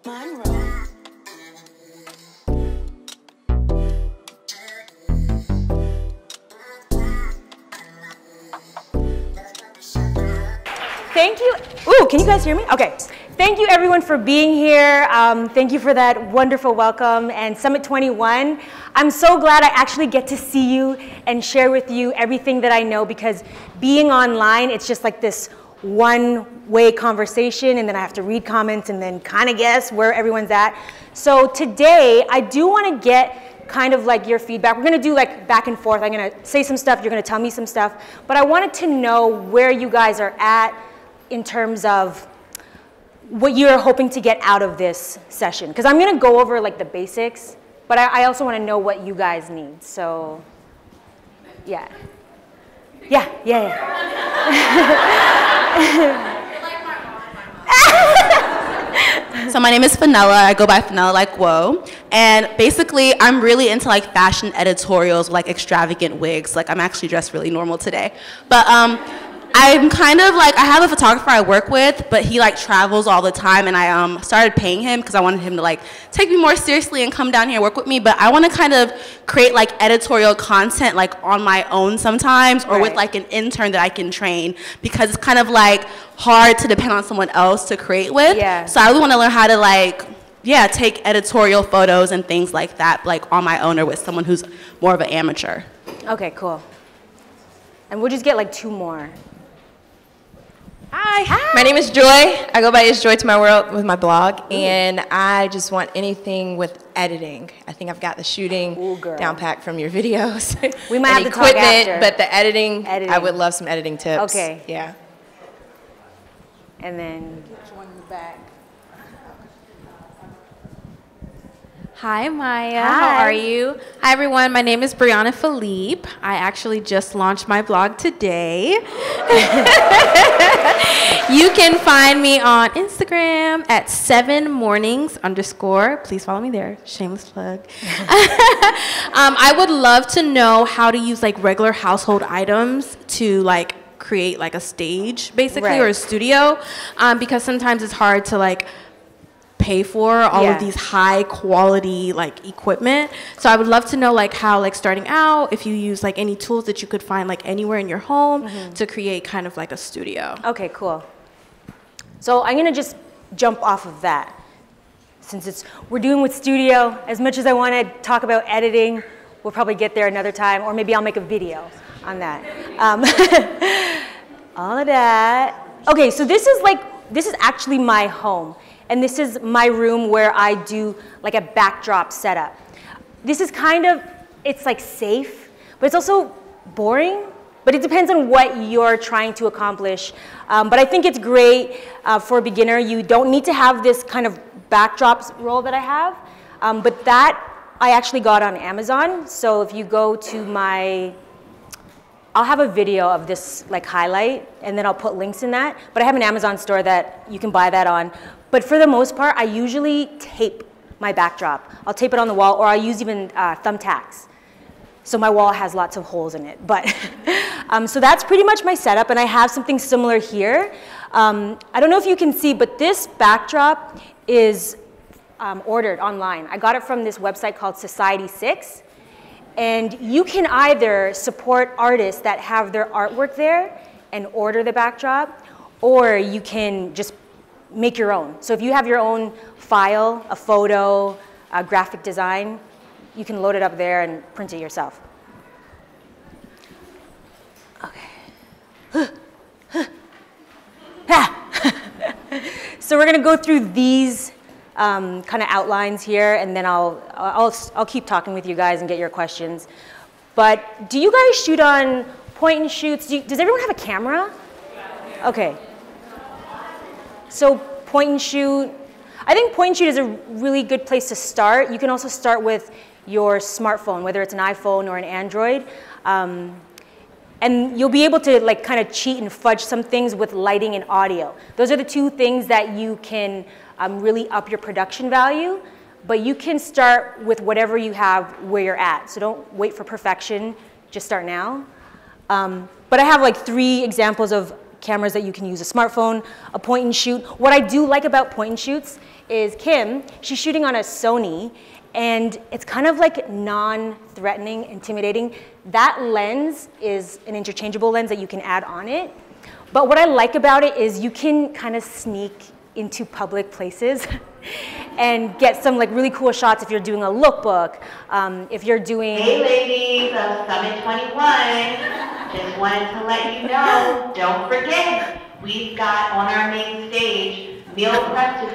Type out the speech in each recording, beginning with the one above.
Monroe. Thank you. Ooh, can you guys hear me? Okay. Thank you everyone for being here. Thank you for that wonderful welcome and Summit 21. I'm so glad I actually get to see you and share with you everything that I know, because being online, it's just like this one-way conversation, and then I have to read comments and then kind of guess where everyone's at. So today, I do want to get kind of like your feedback. We're going to do like back and forth. I'm going to say some stuff, you're going to tell me some stuff, but I wanted to know where you guys are at in terms of what you're hoping to get out of this session. Because I'm going to go over like the basics, but I also want to know what you guys need. So, yeah. Yeah. So my name is Fenella. I go by Fenella like whoa. And basically, I'm really into like fashion editorials, like extravagant wigs. Like I'm actually dressed really normal today. But I'm kind of like, I have a photographer I work with, but he like travels all the time, and I started paying him because I wanted him to like take me more seriously and come down here and work with me. But I want to kind of create like editorial content like on my own sometimes, or with like an intern that I can train, because it's kind of like hard to depend on someone else to create with. Yeah. So I really want to learn how to like, yeah, take editorial photos and things like that, like on my own or with someone who's more of an amateur. Okay, cool. And we'll just get like 2 more. Hi, my name is Joy. I go by It's Joy to My World with my blog, and I just want anything with editing. I think I've got the shooting down packed from your videos. We might have to talk after. But the editing, I would love some editing tips. Okay. Yeah. And then One in the back. Hi, Maya. Hi. How are you? Hi, everyone. My name is Brianna Philippe. I actually just launched my blog today. You can find me on Instagram at 7mornings_. Please follow me there. Shameless plug. I would love to know how to use like regular household items to like create like a stage, basically, or a studio, because sometimes it's hard to like pay for all of these high quality like equipment. So I would love to know like how, like starting out, if you use like any tools that you could find like anywhere in your home to create kind of like a studio. Okay, cool. So I'm gonna just jump off of that. Since we're doing with studio, as much as I wanna talk about editing, we'll probably get there another time, or maybe I'll make a video on that. All of that. Okay, so this is actually my home. And this is my room where I do like a backdrop setup. This is kind of, it's like safe, but it's also boring. But it depends on what you're trying to accomplish. But I think it's great for a beginner. You don't need to have this kind of backdrops roll that I have. But that I actually got on Amazon. So if you go to my, I'll have a video of this like highlight, and then I'll put links in that. But I have an Amazon store that you can buy that on. But for the most part, I usually tape my backdrop. I'll tape it on the wall, or I'll use even thumbtacks. So my wall has lots of holes in it. But so that's pretty much my setup, and I have something similar here. I don't know if you can see, but this backdrop is ordered online. I got it from this website called Society6. And you can either support artists that have their artwork there and order the backdrop, or you can just make your own. So if you have your own file, a photo, a graphic design, you can load it up there and print it yourself. Okay. So we're gonna go through these kind of outlines here, and then I'll keep talking with you guys and get your questions. But do you guys shoot on point and shoots? Does everyone have a camera? Okay. So point and shoot, I think point and shoot is a really good place to start. You can also start with your smartphone, whether it's an iPhone or an Android. And you'll be able to like kind of cheat and fudge some things with lighting and audio. Those are the 2 things that you can really up your production value. But you can start with whatever you have where you're at. So don't wait for perfection, just start now. But I have like 3 examples of cameras that you can use a smartphone, a point and shoot. What I do like about point and shoots is Kim, she's shooting on a Sony, and it's kind of like non-threatening, intimidating. That lens is an interchangeable lens that you can add on it. But what I like about it is you can kind of sneak into public places and get some like really cool shots if you're doing a lookbook, if you're doing... Hey ladies of Summit 21, just wanted to let you know, don't forget, we've got on our main stage meal prep to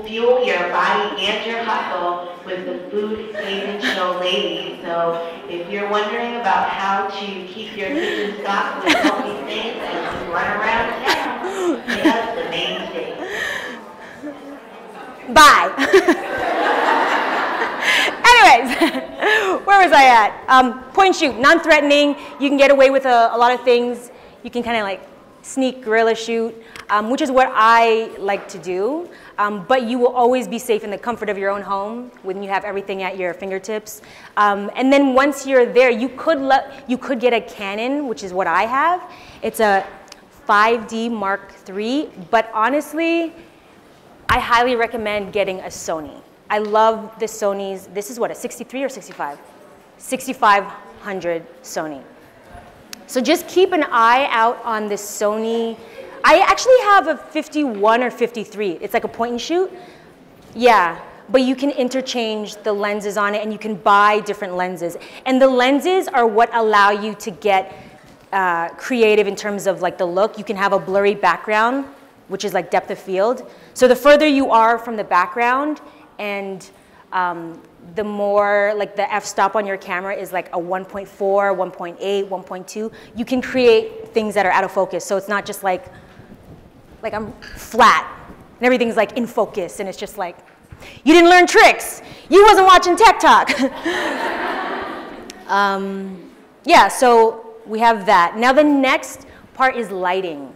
fuel your body and your hustle with the Food Haven Show ladies. So if you're wondering about how to keep your kitchen stocked with healthy things as you run around town, hit up the main stage. Bye. Anyways, where was I at? Point and shoot, non-threatening. You can get away with a lot of things. You can kind of like sneak guerrilla shoot, which is what I like to do. But you will always be safe in the comfort of your own home when you have everything at your fingertips. And then once you're there, you could get a Canon, which is what I have. It's a 5D Mark III, but honestly, I highly recommend getting a Sony. I love the Sonys. This is what, a 63 or 65? 6500 Sony. So just keep an eye out on the Sony. I actually have a 51 or 53. It's like a point and shoot. Yeah, but you can interchange the lenses on it and you can buy different lenses. And the lenses are what allow you to get creative in terms of like the look. You can have a blurry background, which is like depth of field. So the further you are from the background and the more like the f-stop on your camera is like a 1.4, 1.8, 1.2, you can create things that are out of focus. So it's not just like I'm flat and everything's like in focus and it's just like, you didn't learn tricks. You wasn't watching Tech Talk. Yeah, so we have that. Now the next part is lighting.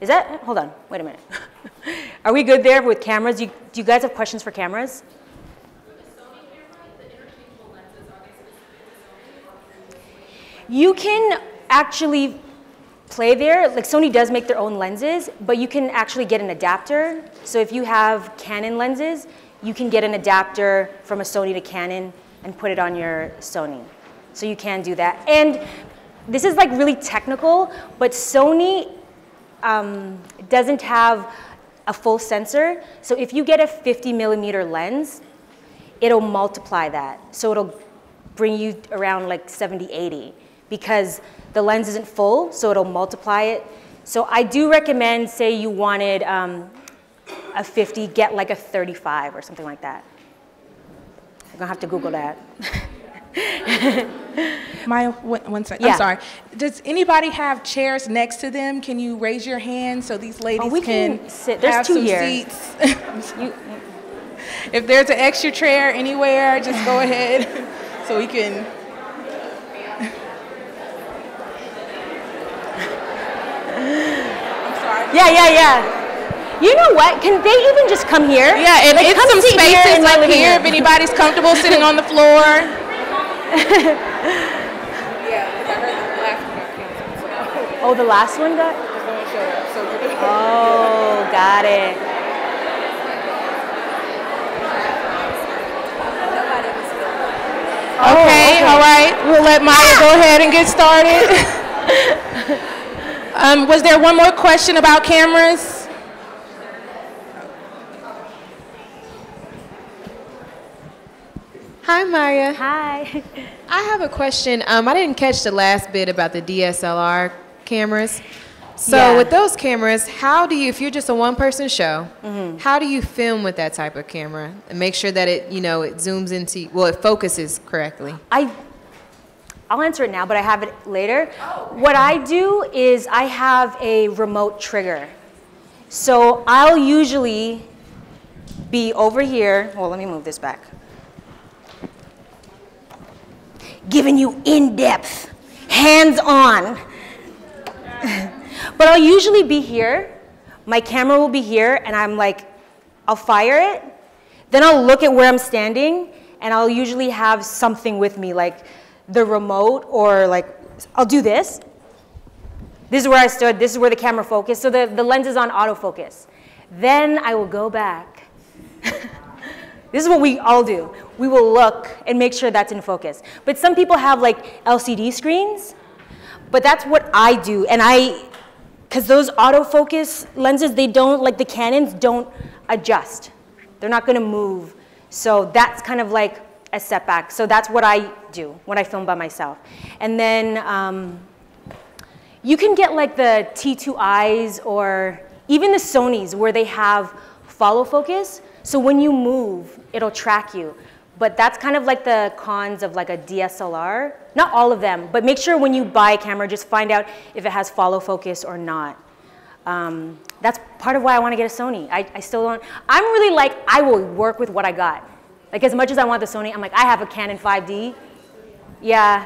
Is that, hold on, wait a minute. Are we good there with cameras? Do you guys have questions for cameras? You can actually play there. Like Sony does make their own lenses, but you can actually get an adapter. So if you have Canon lenses, you can get an adapter from a Sony to Canon and put it on your Sony. So you can do that. And this is like really technical, but Sony doesn't have a full sensor. So if you get a 50mm lens, it'll multiply that. So it'll bring you around like 70, 80 because the lens isn't full, so it'll multiply it. So I do recommend, say you wanted a 50, get like a 35 or something like that. I'm gonna have to Google that. Maya, one second. Yeah. I'm sorry. Does anybody have chairs next to them? Can you raise your hand so these ladies we can sit. There's have two some here. seats? If there's an extra chair anywhere, just go ahead so we can. I'm sorry. Yeah. You know what? Can they even just come here? Yeah, and like, it's come some sit here spaces in my up living here room. if anybody's comfortable sitting on the floor. Oh, the last one got? Oh, got it. Okay, all right. We'll let Maya go ahead and get started. Was there one more question about cameras? Hi, Maya. Hi. I have a question. I didn't catch the last bit about the DSLR cameras. So Yeah. with those cameras, how do you, if you're just a one-person show, how do you film with that type of camera and make sure that it, you know, it zooms into, well, it focuses correctly? I'll answer it now, but I have it later. What I do is I have a remote trigger. So I'll usually be over here. Well, let me move this back. Giving you in-depth, hands-on. But I'll usually be here. My camera will be here, and I'm like, I'll fire it. Then I'll look at where I'm standing, and I'll usually have something with me, like the remote, or like, I'll do this. This is where I stood. This is where the camera focused. So the lens is on autofocus. Then I will go back. This is what we all do. We will look and make sure that's in focus. But some people have like LCD screens, but that's what I do. And because those autofocus lenses, they don't, like the Canons, don't adjust. They're not gonna move. So that's kind of like a setback. So that's what I do when I film by myself. And then you can get like the T2Is or even the Sonys where they have follow focus. So when you move, it'll track you. But that's kind of like the cons of like a DSLR. Not all of them, but make sure when you buy a camera, just find out if it has follow focus or not. That's part of why I want to get a Sony. I still don't, I'm really like, I will work with what I got. Like as much as I want the Sony, I'm like, I have a Canon 5D. Yeah.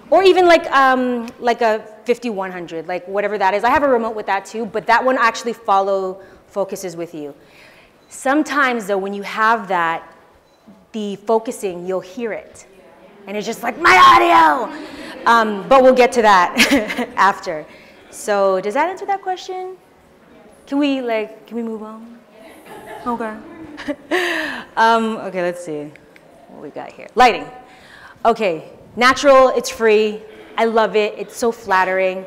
Or even like a 5100, like whatever that is. I have a remote with that too, but that one actually follow focuses with you. Sometimes though, when you have that, the focusing, you'll hear it. And it's just like, my audio! But we'll get to that after. So does that answer that question? Can we move on? Okay. Okay, let's see what we got here. Lighting. Okay, natural, it's free. I love it, it's so flattering.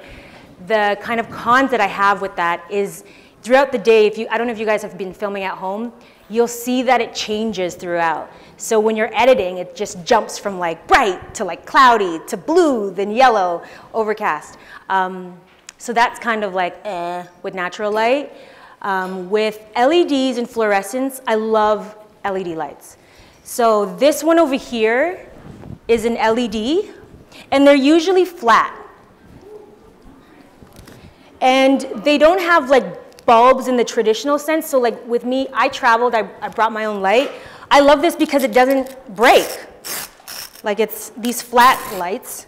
The kind of cons that I have with that is throughout the day, I don't know if you guys have been filming at home, you'll see that it changes throughout. So when you're editing, it just jumps from like bright to like cloudy to blue, then yellow, overcast. So that's kind of like with natural light. With LEDs and fluorescents, I love LED lights. So this one over here is an LED, and they're usually flat. And they don't have like bulbs in the traditional sense. So like with me, I traveled, I brought my own light. I love this because it doesn't break. Like it's these flat lights,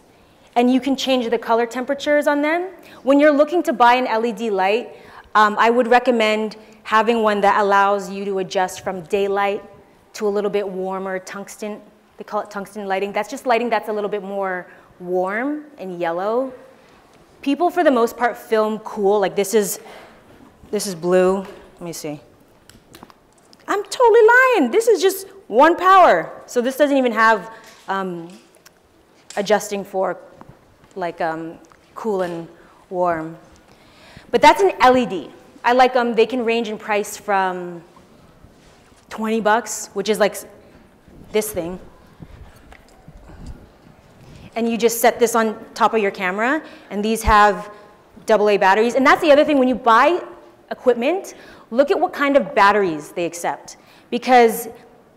and you can change the color temperatures on them. When you're looking to buy an LED light, I would recommend having one that allows you to adjust from daylight to a little bit warmer tungsten. They call it tungsten lighting. That's just lighting that's a little bit more warm and yellow. People, for the most part, film cool. Like this is blue. Let me see. I'm totally lying. This is just one power. So this doesn't even have adjusting for like cool and warm. But that's an LED. I like them. They can range in price from 20 bucks, which is like this thing. And you just set this on top of your camera, and these have AA batteries. And that's the other thing, when you buy equipment, look at what kind of batteries they accept. Because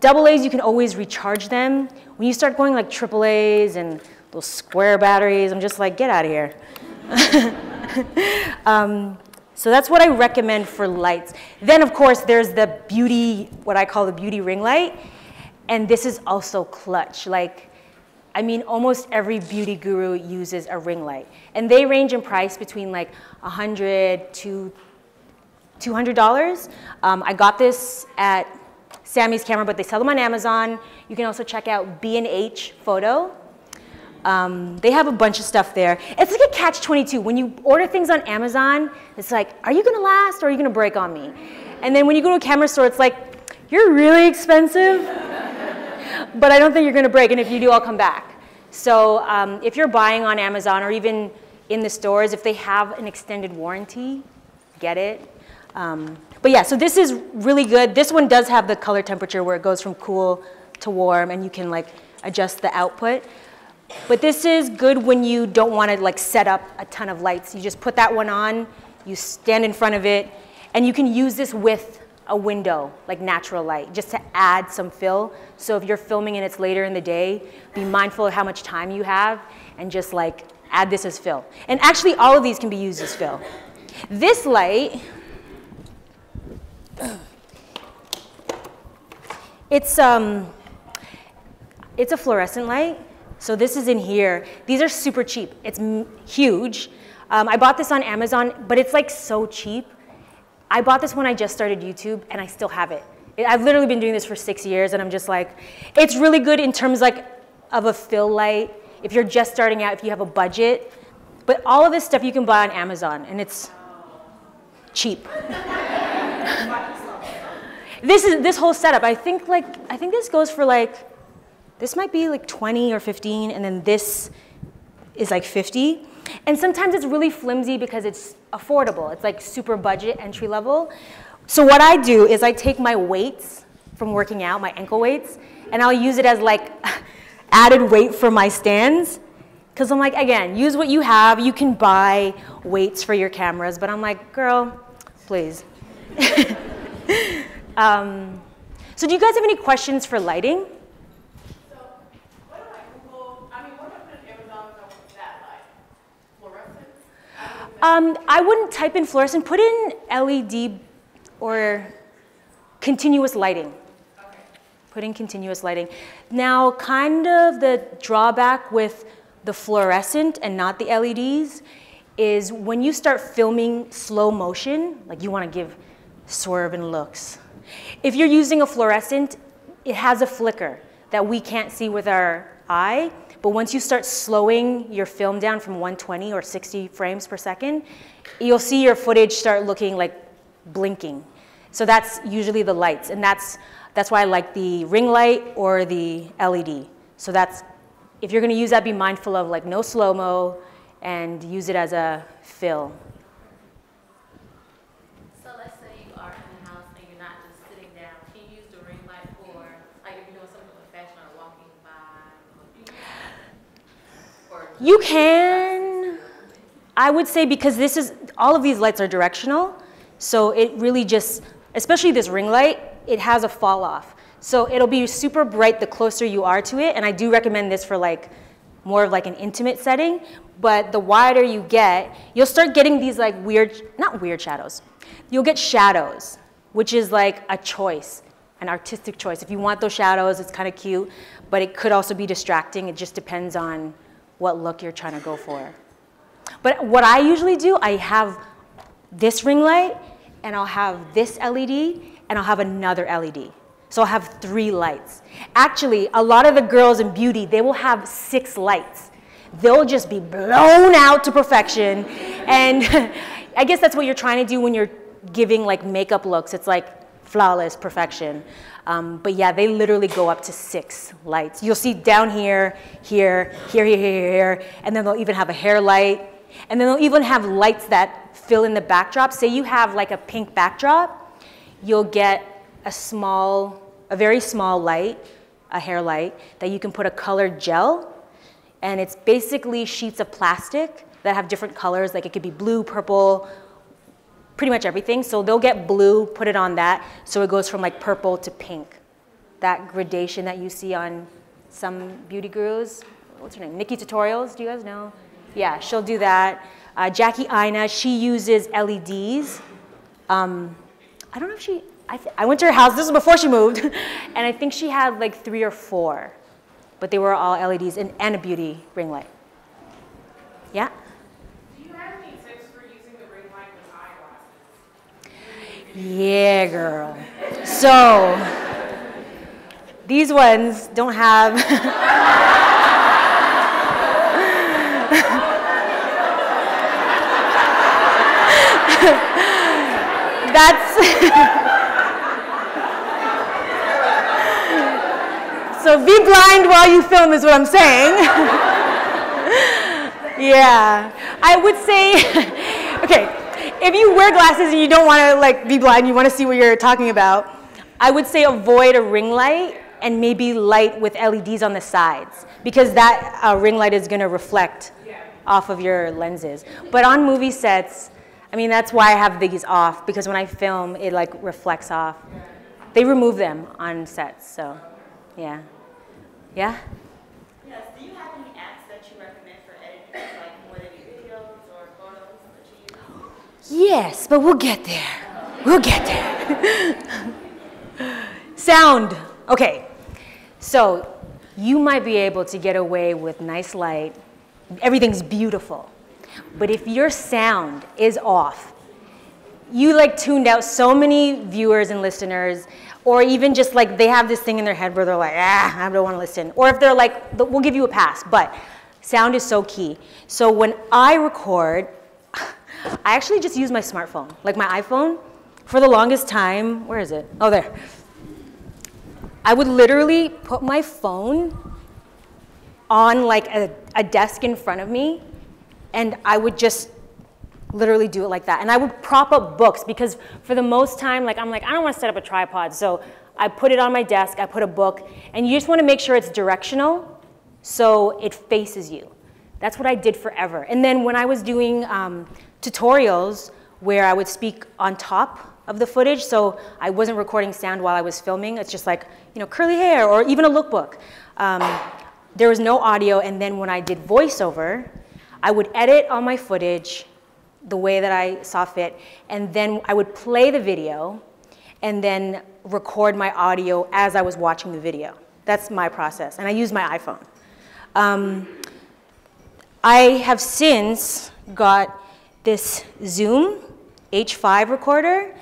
AA's, you can always recharge them. When you start going like AAA's and those square batteries, I'm just like, get out of here. So that's what I recommend for lights. Then of course there's the beauty, what I call the beauty ring light. And this is also clutch. Like, I mean, almost every beauty guru uses a ring light. And they range in price between like $100 to $200. I got this at Sammy's Camera, but they sell them on Amazon. You can also check out B&H Photo. They have a bunch of stuff there. It's like a catch-22. When you order things on Amazon, it's like, are you gonna last or are you gonna break on me? And then when you go to a camera store, it's like, you're really expensive, but I don't think you're gonna break, and if you do, I'll come back. So if you're buying on Amazon or even in the stores, if they have an extended warranty, get it. But yeah, so this is really good. This one does have the color temperature where it goes from cool to warm, and you can like adjust the output. But this is good when you don't want to like set up a ton of lights. You just put that one on, you stand in front of it, and you can use this with a window, like natural light, just to add some fill. So if you're filming and it's later in the day, be mindful of how much time you have and just like add this as fill. And actually all of these can be used as fill. This light, it's a fluorescent light. So this is in here. These are super cheap. It's huge. I bought this on Amazon, but it's like so cheap. I bought this when I just started YouTube, and I still have it. I've literally been doing this for 6 years, and I'm just like, it's really good in terms like of a fill light. If you're just starting out, if you have a budget, But all of this stuff you can buy on Amazon, and it's cheap. This whole setup, I think this goes for like, this might be like 20 or 15, and then this is like 50. And sometimes it's really flimsy because it's affordable. It's like super budget, entry level. So what I do is I take my weights from working out, my ankle weights, and I'll use it as like added weight for my stands. Because I'm like, again, use what you have. You can buy weights for your cameras, but I'm like, girl, please. So do you guys have any questions for lighting? So what about Google? I mean, what about Amazon with that light? Fluorescent? I wouldn't type in fluorescent. Put in LED or continuous lighting. Okay. Put in continuous lighting. Now, kind of the drawback with the fluorescent and not the LEDs is when you start filming slow motion, like you want to give swerve and looks. If you're using a fluorescent, it has a flicker that we can't see with our eye, but once you start slowing your film down from 120 or 60 frames per second, you'll see your footage start looking like blinking. So that's usually the lights, and that's why I like the ring light or the LED. So if you're gonna use that, be mindful of like no slow-mo and use it as a fill. So let's say you are in the house and you're not just sitting down. Can you use the ring light for, like if you're doing something with fashion or walking by? Or You can, I would say, because all of these lights are directional, so it really just, especially this ring light, it has a fall off. So it'll be super bright the closer you are to it, and I do recommend this for like more of like an intimate setting, but the wider you get, you'll start getting these like not weird shadows. You'll get shadows, which is like a choice, an artistic choice. If you want those shadows, it's kind of cute, but it could also be distracting. It just depends on what look you're trying to go for. But what I usually do, I have this ring light, and I'll have this LED, and I'll have another LED. So I'll have 3 lights. Actually, a lot of the girls in beauty, they will have 6 lights. They'll just be blown out to perfection. And I guess that's what you're trying to do when you're giving like makeup looks. It's like flawless perfection. But yeah, they literally go up to 6 lights. You'll see down here, here, here, here, here, here, and then they'll even have a hair light. And then they'll even have lights that fill in the backdrop. Say you have like a pink backdrop, you'll get a very small light, a hair light, that you can put a colored gel. And it's basically sheets of plastic that have different colors, like it could be blue, purple, pretty much everything. So they'll get blue, put it on that, so it goes from like purple to pink. That gradation that you see on some beauty gurus. What's her name? Nikki Tutorials, do you guys know? Yeah, she'll do that. Jackie Aina, she uses LEDs. I don't know if I went to her house, this was before she moved, and I think she had like 3 or 4, but they were all LEDs and a beauty ring light. Yeah? Do you have any tips for using the ring light with eyeglasses? Yeah, girl. So, these ones don't have, so be blind while you film is what I'm saying. Yeah, I would say, okay, if you wear glasses and you don't want to like be blind, you want to see what you're talking about, I would say avoid a ring light and maybe light with LEDs on the sides, because that ring light is going to reflect off of your lenses. But on movie sets, I mean, that's why I have these off, because when I film, it like reflects off. They remove them on sets, so yeah. Yeah? Yes, do you have any apps that you recommend for editing, like more videos or photos that you use? Yes, but we'll get there. We'll get there. Sound. Okay, so you might be able to get away with nice light. Everything's beautiful. But if your sound is off, you like tuned out so many viewers and listeners, or even just like they have this thing in their head where they're like, I don't want to listen. Or if they're like, we'll give you a pass, but Sound is so key. So when I record, I actually just use my smartphone, like my iPhone. For the longest time, where is it? Oh, there. I would literally put my phone on like a desk in front of me, and I would just literally do it like that. And I would prop up books because for the most time, like I'm like, I don't want to set up a tripod. So I put it on my desk, I put a book, and you just want to make sure it's directional so it faces you. That's what I did forever. And then when I was doing tutorials where I would speak on top of the footage, so I wasn't recording sound while I was filming, it's just like, you know, curly hair or even a lookbook. There was no audio, and then when I did voiceover, I would edit all my footage the way that I saw fit, and then I would play the video and then record my audio as I was watching the video. That's my process, and I use my iPhone. I have since got this Zoom H5 recorder,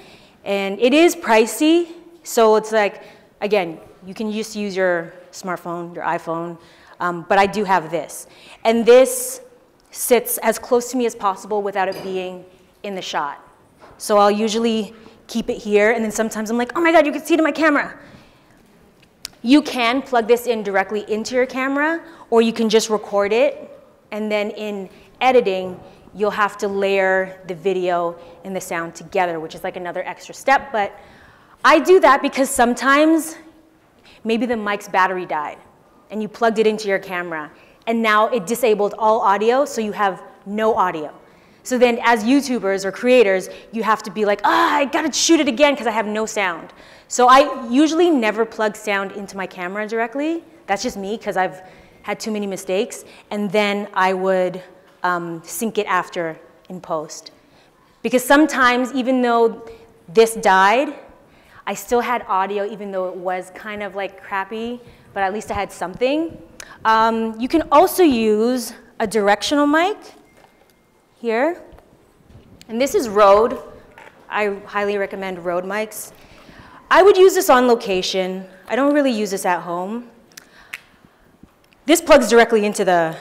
and it is pricey, so it's like, again, you can just use your smartphone, your iPhone, but I do have this. And this sits as close to me as possible without it being in the shot. So I'll usually keep it here, and then sometimes I'm like, oh my God, you can see it in my camera. You can plug this in directly into your camera, or you can just record it, and then in editing, you'll have to layer the video and the sound together, which is like another extra step, but I do that because sometimes maybe the mic's battery died, and you plugged it into your camera, and now it disabled all audio, so you have no audio. So then as YouTubers or creators, you have to be like, I gotta shoot it again because I have no sound. So I usually never plug sound into my camera directly. That's just me because I've had too many mistakes. And then I would sync it after in post. Because sometimes, even though this died, I still had audio even though it was kind of like crappy, but at least I had something. You can also use a directional mic here. And this is Rode. I highly recommend Rode mics. I would use this on location. I don't really use this at home. This plugs directly into the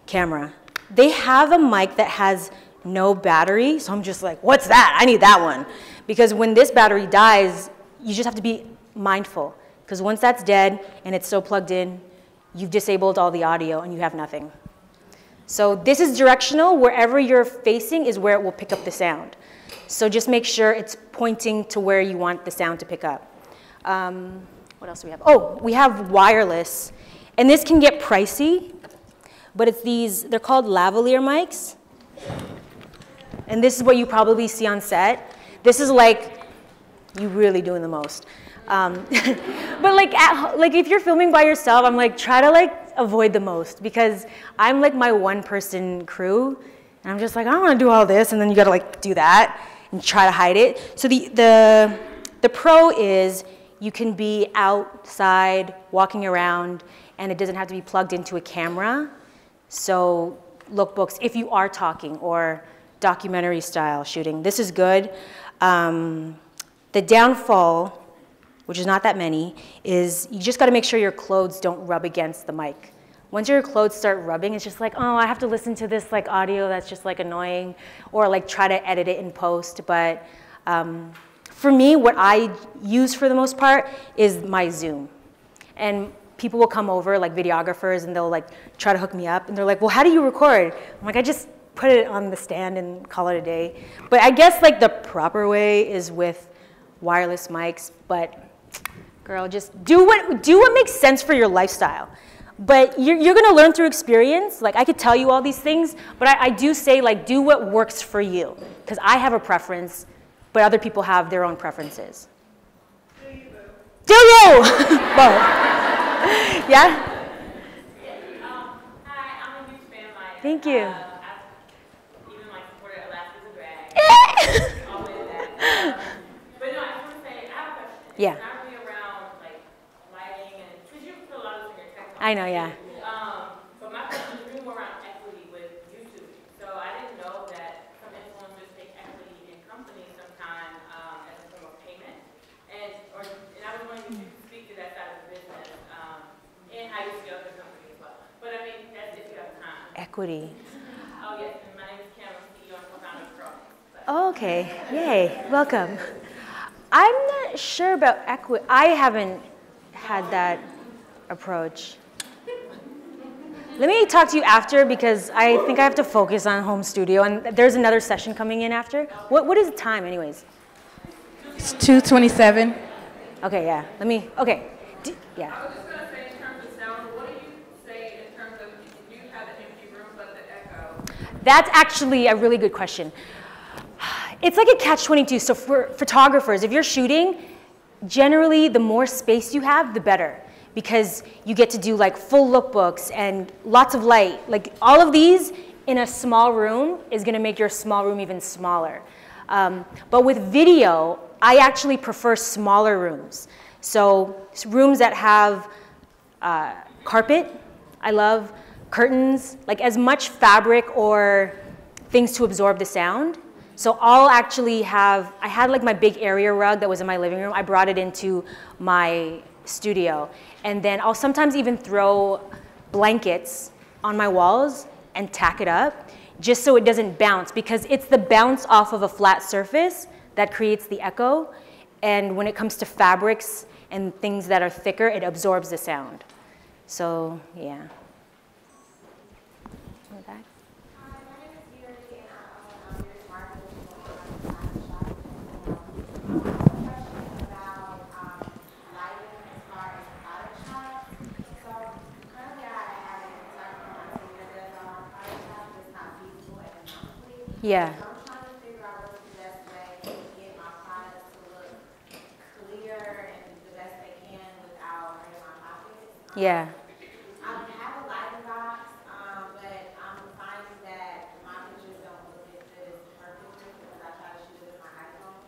camera. They have a mic that has no battery, so I'm just like, what's that? I need that one. Because when this battery dies, you just have to be mindful. Because once that's dead and it's so plugged in, you've disabled all the audio and you have nothing. So this is directional. Wherever you're facing is where it will pick up the sound. So just make sure it's pointing to where you want the sound to pick up. What else do we have? Oh, we have wireless. And this can get pricey, but it's these, they're called lavalier mics. And this is what you probably see on set. This is like you really doing the most. But like if you're filming by yourself, I'm like, try to like avoid the most because I'm like my one-person crew, and I'm just like, I don't want to do all this, and then you got to like do that and try to hide it. So the pro is you can be outside walking around, and it doesn't have to be plugged into a camera. So lookbooks, if you are talking or documentary style shooting, this is good. The downfall, which is not that many, is you just gotta make sure your clothes don't rub against the mic. Once your clothes start rubbing, it's just like, oh, I have to listen to this like audio that's just like annoying, or like try to edit it in post. But for me, what I use for the most part is my Zoom. And people will come over, like videographers, and they'll like try to hook me up, and they're like, well, how do you record? I'm like, I just put it on the stand and call it a day. But I guess like the proper way is with wireless mics, but girl, just do what makes sense for your lifestyle. But you're gonna learn through experience. Like I could tell you all these things, but I do say like do what works for you. Because I have a preference, but other people have their own preferences. Do you? Do you? Both. Yeah? Hi, I'm a huge fan of mine. Thank you. I've even like supported Alaska's a drag. Always that. But no, I just want to say, I have a question. Yeah. It's not really around like lighting and, because you put a lot of this in your text. I know, yeah. But my question is really more around equity with YouTube. So I didn't know that some influencers take equity in companies sometime as a form of payment. And I was wondering if you could speak to that side of the business and how you scale the company as well. But I mean, that's if you have time. equity. Oh, yes, and my name is Kim, I'm CEO and co-founder of Girl. Oh, okay, yay, welcome. I'm not sure about equity. I haven't had that approach. Let me talk to you after because I think I have to focus on home studio and there's another session coming in after. What is the time anyways? It's 2:27. Okay, yeah, okay, yeah. I was just going to say in terms of sound, what do you say in terms of you have an empty room but the echo? That's actually a really good question. It's like a catch-22. So for photographers, if you're shooting, generally the more space you have, the better. Because you get to do like full lookbooks and lots of light. Like all of these in a small room is gonna make your small room even smaller. But with video, I actually prefer smaller rooms. So rooms that have carpet, I love curtains, like as much fabric or things to absorb the sound. So I'll actually have, I had like my big area rug that was in my living room. I brought it into my studio. And then I'll sometimes even throw blankets on my walls and tack it up just so it doesn't bounce because it's the bounce off of a flat surface that creates the echo. And when it comes to fabrics and things that are thicker, it absorbs the sound. So, yeah. Back. Yeah. I'm trying to figure out what's the best way to get my products to look clear and the best they can without hurting my pockets. Yeah. I have a lighting box, but I'm finding that my pictures don't look as good as her pictures because I try to shoot it with my iPhone.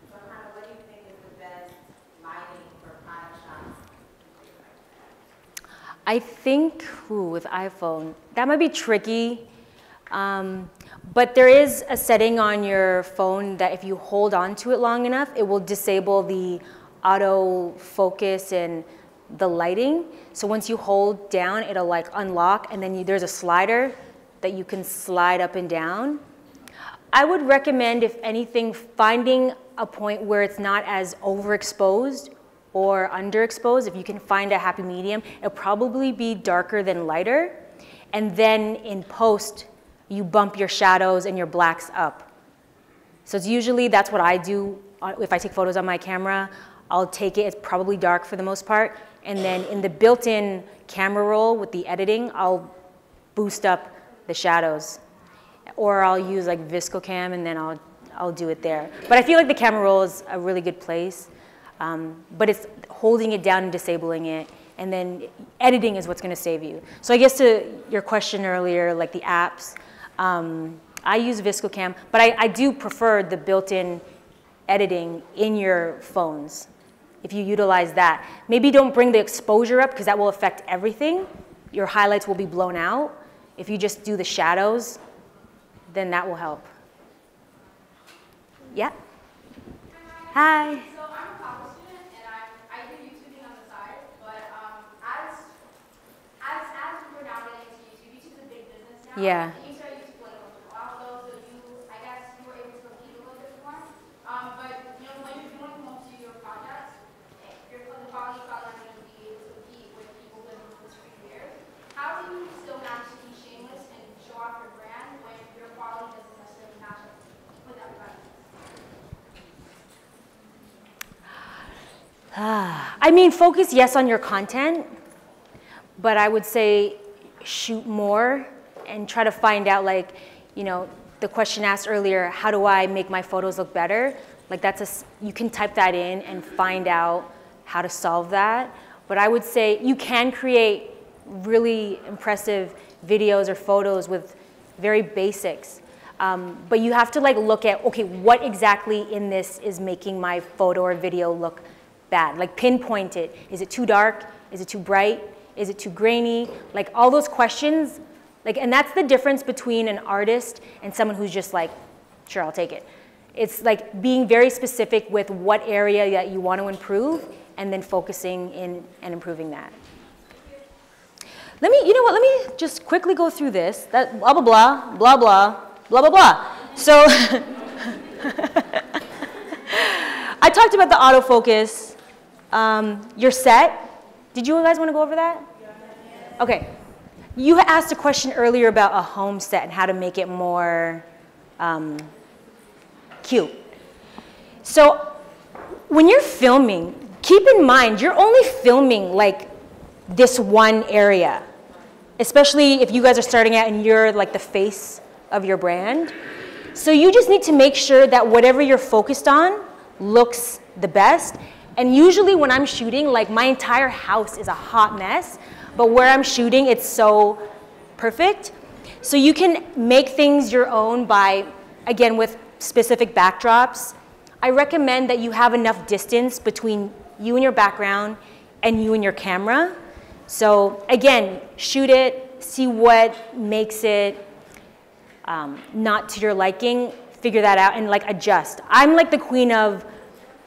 So kind of what do you think is the best lighting for product shots? I think, with iPhone, that might be tricky. But there is a setting on your phone that if you hold on to it long enough, it will disable the auto focus and the lighting. So once you hold down, it'll like unlock and then there's a slider that you can slide up and down. I would recommend, if anything, finding a point where it's not as overexposed or underexposed. If you can find a happy medium, it'll probably be darker than lighter. And then in post, you bump your shadows and your blacks up. So it's usually, that's what I do. If I take photos on my camera, I'll take it, it's probably dark for the most part, and then in the built-in camera roll with the editing, I'll boost up the shadows. Or I'll use like ViscoCam and then I'll do it there. But I feel like the camera roll is a really good place, but it's holding it down and disabling it, and then editing is what's gonna save you. So I guess to your question earlier, like the apps, I use ViscoCam, but I do prefer the built-in editing in your phones. If you utilize that, maybe don't bring the exposure up because that will affect everything. Your highlights will be blown out. If you just do the shadows, then that will help. Yeah? Hi. So I'm a college student and I do YouTubing on the side, but as we're now getting into YouTube, YouTube's a big business now. Yeah. You started YouTube like a while ago, so I guess you were able to compete a little bit more. But you know, when you're doing most of your projects, the quality is probably not going to be able to compete with people who have been doing this for years. How do you still manage to be shameless and show off your brand when your quality doesn't necessarily match up with everybody? I mean, focus, yes, on your content, but I would say shoot more and try to find out, like, you know, the question asked earlier, how do I make my photos look better? Like you can type that in and find out how to solve that. But I would say you can create really impressive videos or photos with very basics. But you have to like look at, okay, what exactly in this is making my photo or video look bad? Like pinpoint it. Is it too dark? Is it too bright? Is it too grainy? Like all those questions, like, and that's the difference between an artist and someone who's just like, sure, I'll take it. It's like being very specific with what area that you want to improve and then focusing in and improving that. You know what, let me just quickly go through this. That blah, blah, blah, blah, blah, blah, blah, blah. So, I talked about the autofocus. Your set. Did you guys want to go over that? Okay. You asked a question earlier about a home set and how to make it more cute. So when you're filming, keep in mind you're only filming like this one area, especially if you guys are starting out and you're like the face of your brand. So you just need to make sure that whatever you're focused on looks the best. And usually when I'm shooting, like my entire house is a hot mess, but where I'm shooting, it's so perfect. So you can make things your own by, again, with specific backdrops. I recommend that you have enough distance between you and your background and you and your camera. So again, shoot it, see what makes it not to your liking, figure that out and like adjust. I'm like the queen of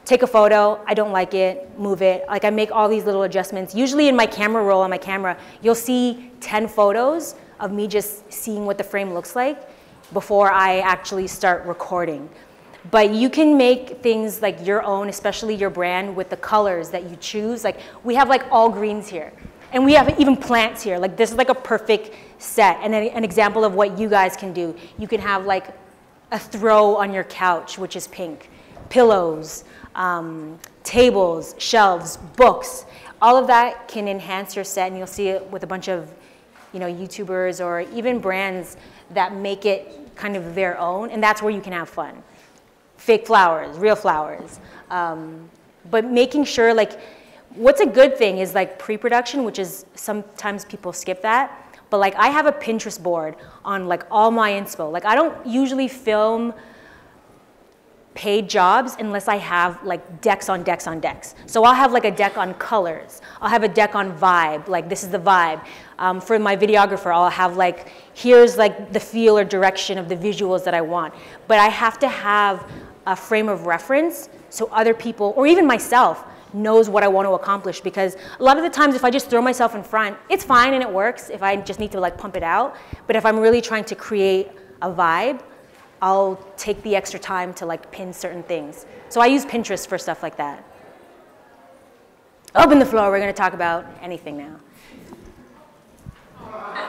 take a photo, I don't like it, move it. Like I make all these little adjustments. Usually in my camera roll on my camera, you'll see 10 photos of me just seeing what the frame looks like before I actually start recording. But you can make things like your own, especially your brand, with the colors that you choose. Like we have like all greens here. And we have even plants here. Like this is like a perfect set. And then an example of what you guys can do. You can have like a throw on your couch, which is pink. Pillows, tables, shelves, books. All of that can enhance your set, and you'll see it with a bunch of, you know, YouTubers or even brands that make it kind of their own, and that's where you can have fun. Fake flowers, real flowers. But making sure, like, what's a good thing is like pre-production, which is sometimes people skip that. But like I have a Pinterest board on like all my inspo. Like I don't usually film paid jobs unless I have like decks on decks on decks. So I'll have like a deck on colors. I'll have a deck on vibe, like this is the vibe. For my videographer, I'll have like, here's like the feel or direction of the visuals that I want. But I have to have a frame of reference so other people, or even myself, knows what I want to accomplish, because a lot of the times if I just throw myself in front, it's fine and it works if I just need to like pump it out. But if I'm really trying to create a vibe, I'll take the extra time to like pin certain things. So I use Pinterest for stuff like that. Open the floor, we're gonna talk about anything now. My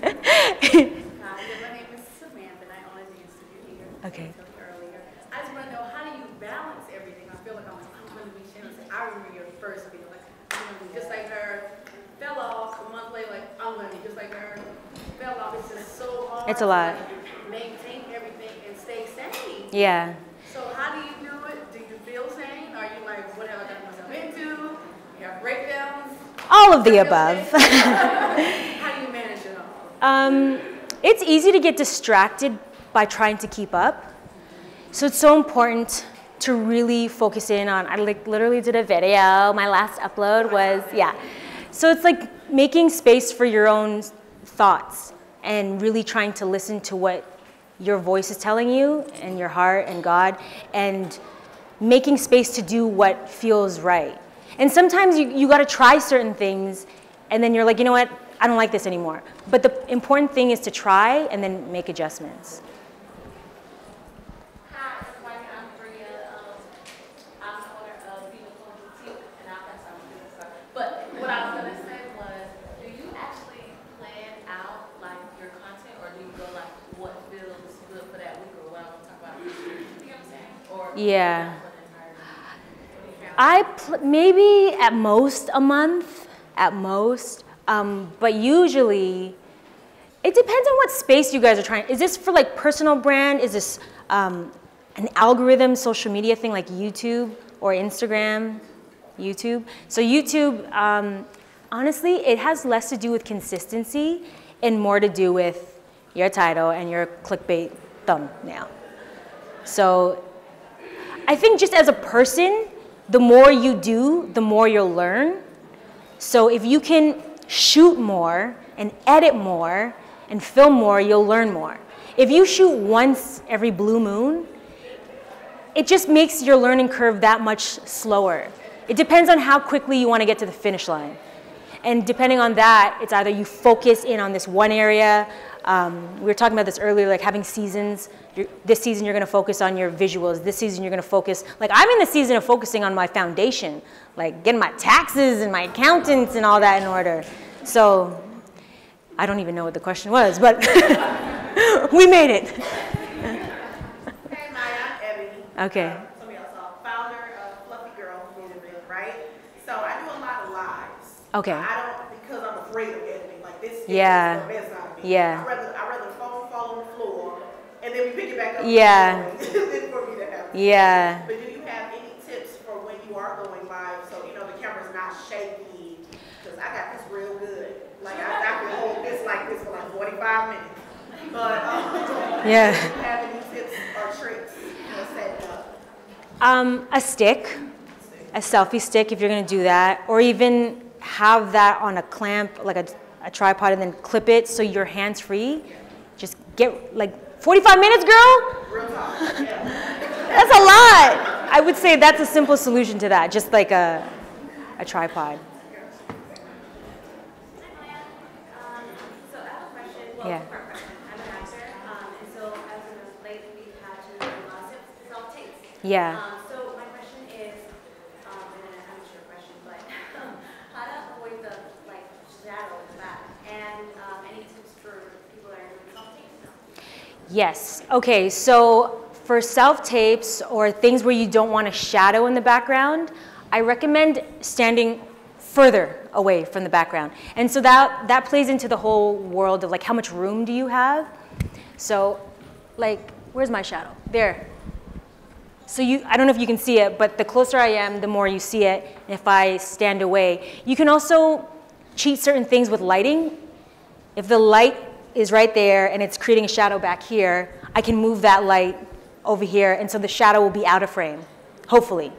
name is Samantha and I own a dance studio here. Okay. I just want to know, how do you balance everything? I feel like I'm going to be generous. I remember your first video, like, I'm going to be just like her, fell off, a month later, like, I'm going to be just like her, fell off. It's just so hard. It's a lot. To like, maintain everything and stay sane. Yeah. So how do you do it? Do you feel sane? Are you like, what have I gotten myself into? You have breakdowns? All of the above. How do you manage it all? It's easy to get distracted by trying to keep up. So it's so important to really focus in on, I like literally did a video, my last upload was, yeah. So it's like making space for your own thoughts and really trying to listen to what your voice is telling you and your heart and God, and making space to do what feels right. And sometimes you gotta try certain things and then you're like, you know what, I don't like this anymore. But the important thing is to try and then make adjustments. Hi, everybody. I'm Bria. I'm the owner of Beautiful Boutique, and I'll pass on to stuff. But what I was gonna say was, do you actually plan out like your content, or do you go like what feels good for that week, or what I want to talk about? You know what I'm saying? Or Yeah. Maybe at most a month, at most. But usually, it depends on what space you guys are trying. Is this for like personal brand? Is this an algorithm, social media thing like YouTube or Instagram? YouTube. So YouTube, honestly, it has less to do with consistency and more to do with your title and your clickbait thumbnail. So I think just as a person, the more you do, the more you'll learn. So if you can shoot more and edit more and film more, you'll learn more. If you shoot once every blue moon, it just makes your learning curve that much slower. It depends on how quickly you want to get to the finish line. And depending on that, it's either you focus in on this one area. We were talking about this earlier, like having seasons. This season you're gonna focus on your visuals. This season you're gonna focus, like I'm in the season of focusing on my foundation, like getting my taxes and my accountants and all that in order. So I don't even know what the question was, but we made it. Hey Maya, I'm Ebony. Okay. Some of y'all saw, founder of Fluffy Girl Movement, right? So I do a lot of lives. Okay. I don't, because I'm afraid of editing. Like this is the best out of me. Yeah. I'd rather the phone fall on the floor and then we pick it back up. Yeah. Than for me to have. Yeah. But do you have any tips for when you are going live so you know the camera's not shaky? Because I got this real good. Like I can hold this like this for like 45 minutes. But yeah. Do you have any tips or tricks for setting up? A stick, a selfie stick if you're gonna do that, or even have that on a clamp, like a tripod, and then clip it so your hand's free. Just get like 45 minutes, girl? Real talk, yeah. That's a lot. I would say that's a simple solution to that, just like a tripod. So I have a question. Well, Yeah. two-part question. I'm an actor, and so as of late, we've had to do a lot of self-tapes. Yeah. So my question is, and then I'm sure question, but how to avoid the shadow back, and any tips for people that are doing self-tapes? Yes. Okay, so for self-tapes or things where you don't want a shadow in the background, I recommend standing further away from the background. And so that plays into the whole world of like how much room do you have? So like, where's my shadow? There. So I don't know if you can see it, but the closer I am, the more you see it. And if I stand away, you can also cheat certain things with lighting. If the light is right there and it's creating a shadow back here, I can move that light over here, and so the shadow will be out of frame, hopefully.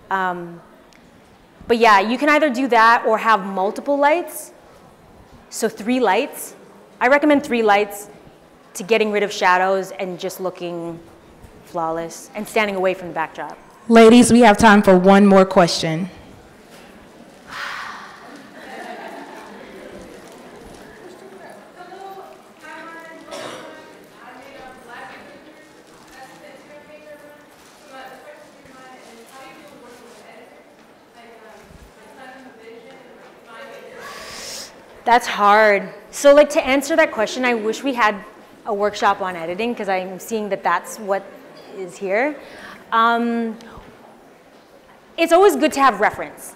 But yeah, you can either do that or have multiple lights. So 3 lights. I recommend 3 lights to getting rid of shadows and just looking flawless and standing away from the backdrop. Ladies, we have time for one more question. That's hard. So like to answer that question, I wish we had a workshop on editing because I'm seeing that that's what is here. It's always good to have reference.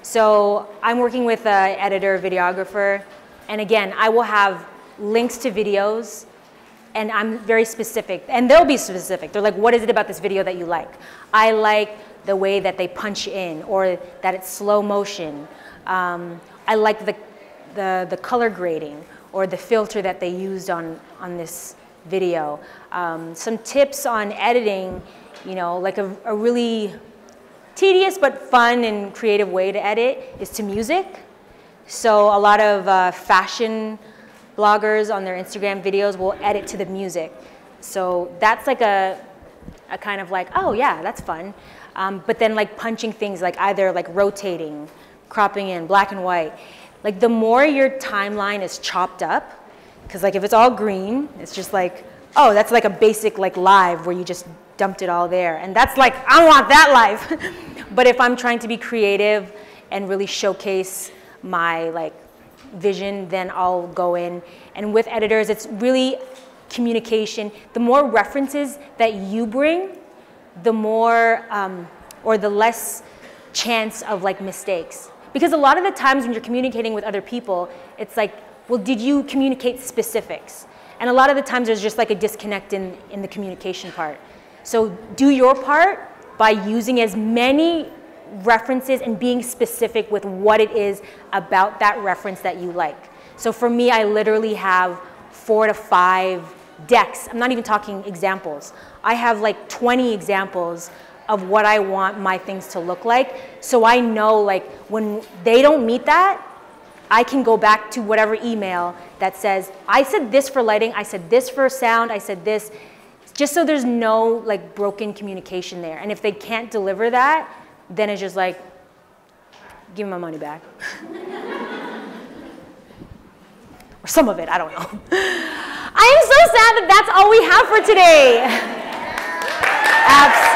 So I'm working with an editor, videographer, and again, I will have links to videos, and I'm very specific, and they'll be specific. They're like, what is it about this video that you like? I like the way that they punch in, or that it's slow motion. I like the color grading, or the filter that they used on this video. Some tips on editing, you know, like a really tedious but fun and creative way to edit is to music. So a lot of fashion bloggers on their Instagram videos will edit to the music. So that's like a kind of like, oh yeah, that's fun. But then like punching things like either like rotating, cropping in, black and white. Like the more your timeline is chopped up, because like if it's all green, it's just like, oh, that's like a basic like live where you just dumped it all there. And that's like, I want that live. But if I'm trying to be creative and really showcase my like vision, then I'll go in. And with editors, it's really communication. The more references that you bring, the more, or the less chance of like mistakes. Because a lot of the times when you're communicating with other people, it's like, well, did you communicate specifics? And a lot of the times there's just like a disconnect in the communication part. So do your part by using as many references and being specific with what it is about that reference that you like. So for me, I literally have 4 to 5 decks. I'm not even talking examples. I have like 20 examples of what I want my things to look like. So I know like when they don't meet that, I can go back to whatever email that says, I said this for lighting, I said this for sound, I said this, just so there's no like broken communication there. And if they can't deliver that, then it's just like, give me my money back. Or some of it, I don't know. I am so sad that that's all we have for today. Absolutely.